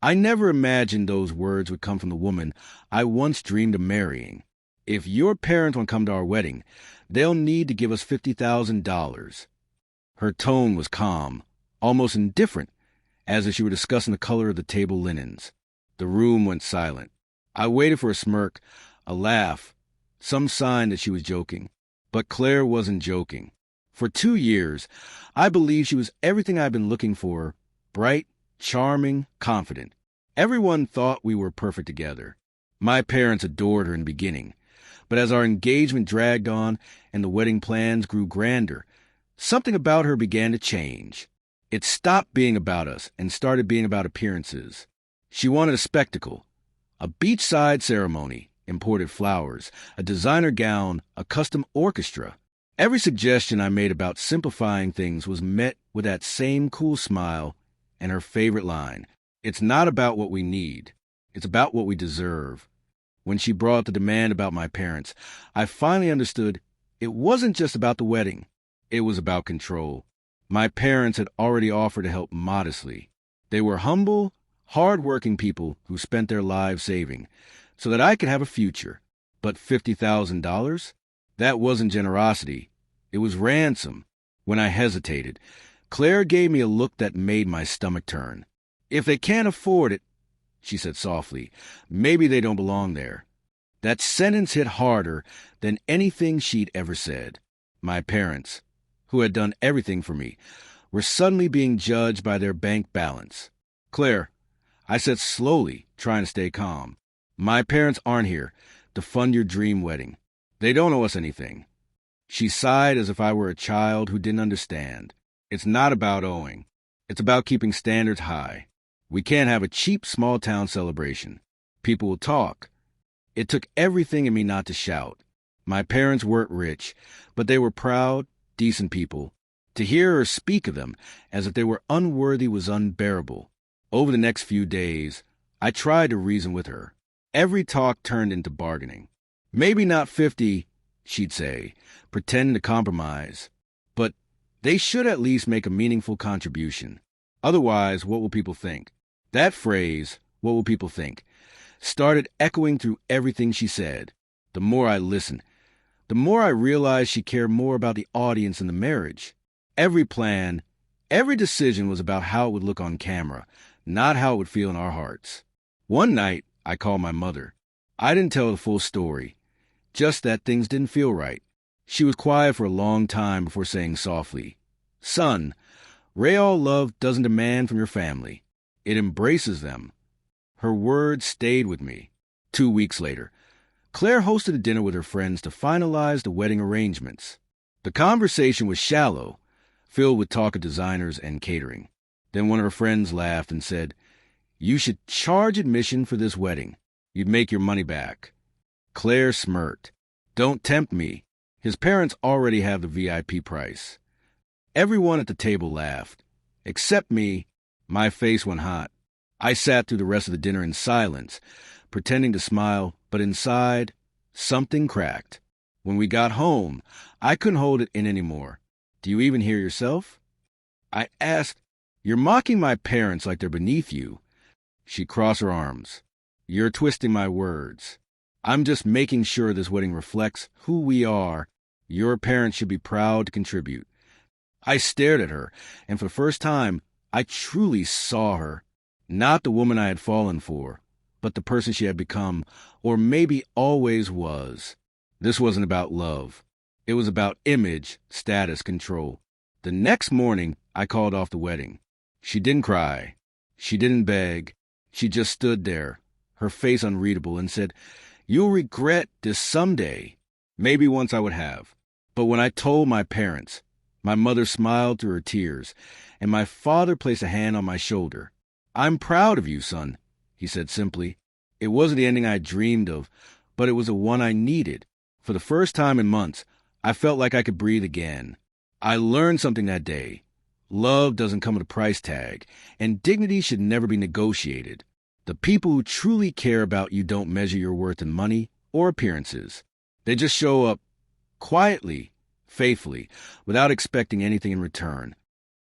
I never imagined those words would come from the woman I once dreamed of marrying. If your parents want to come to our wedding, they'll need to give us $50,000. Her tone was calm, almost indifferent, as if she were discussing the color of the table linens. The room went silent. I waited for a smirk, a laugh, some sign that she was joking. But Claire wasn't joking. For 2 years, I believed she was everything I'd been looking for: bright, charming, confident. Everyone thought we were perfect together. My parents adored her in the beginning. But as our engagement dragged on and the wedding plans grew grander, something about her began to change. It stopped being about us and started being about appearances. She wanted a spectacle, a beachside ceremony, imported flowers, a designer gown, a custom orchestra. Every suggestion I made about simplifying things was met with that same cool smile and her favorite line: "It's not about what we need, it's about what we deserve." When she brought the demand about my parents, I finally understood it wasn't just about the wedding. It was about control. My parents had already offered to help modestly. They were humble, hard-working people who spent their lives saving so that I could have a future. But $50,000? That wasn't generosity. It was ransom. When I hesitated, Claire gave me a look that made my stomach turn. "If they can't afford it," she said softly, "maybe they don't belong there." That sentence hit harder than anything she'd ever said. My parents, who had done everything for me, were suddenly being judged by their bank balance. "Claire," I said slowly, trying to stay calm, "my parents aren't here to fund your dream wedding. They don't owe us anything." She sighed as if I were a child who didn't understand. "It's not about owing. It's about keeping standards high. We can't have a cheap small-town celebration. People will talk." It took everything in me not to shout. My parents weren't rich, but they were proud, decent people. To hear her speak of them as if they were unworthy was unbearable. Over the next few days, I tried to reason with her. Every talk turned into bargaining. "Maybe not 50, she'd say, pretending to compromise. "But they should at least make a meaningful contribution. Otherwise, what will people think?" That phrase, "what will people think?" started echoing through everything she said. The more I listened, the more I realized she cared more about the audience than the marriage. Every plan, every decision was about how it would look on camera, not how it would feel in our hearts. One night, I called my mother. I didn't tell her the full story, just that things didn't feel right. She was quiet for a long time before saying softly, "Son, real love doesn't demand from your family. It embraces them." Her words stayed with me. 2 weeks later, Claire hosted a dinner with her friends to finalize the wedding arrangements. The conversation was shallow, filled with talk of designers and catering. Then one of her friends laughed and said, "You should charge admission for this wedding. You'd make your money back." Claire smirked. "Don't tempt me. His parents already have the VIP price." Everyone at the table laughed. Except me. My face went hot. I sat through the rest of the dinner in silence, pretending to smile, but inside, something cracked. When we got home, I couldn't hold it in anymore. "Do you even hear yourself?" I asked. "You're mocking my parents like they're beneath you." She crossed her arms. "You're twisting my words. I'm just making sure this wedding reflects who we are. Your parents should be proud to contribute." I stared at her, and for the first time, I truly saw her. Not the woman I had fallen for, but the person she had become, or maybe always was. This wasn't about love. It was about image, status, control. The next morning, I called off the wedding. She didn't cry. She didn't beg. She just stood there, her face unreadable, and said, "You'll regret this someday." Maybe once I would have. But when I told my parents, my mother smiled through her tears, and my father placed a hand on my shoulder. "I'm proud of you, son," he said simply. It wasn't the ending I dreamed of, but it was the one I needed. For the first time in months, I felt like I could breathe again. I learned something that day. Love doesn't come with a price tag, and dignity should never be negotiated. The people who truly care about you don't measure your worth in money or appearances. They just show up quietly, faithfully, without expecting anything in return.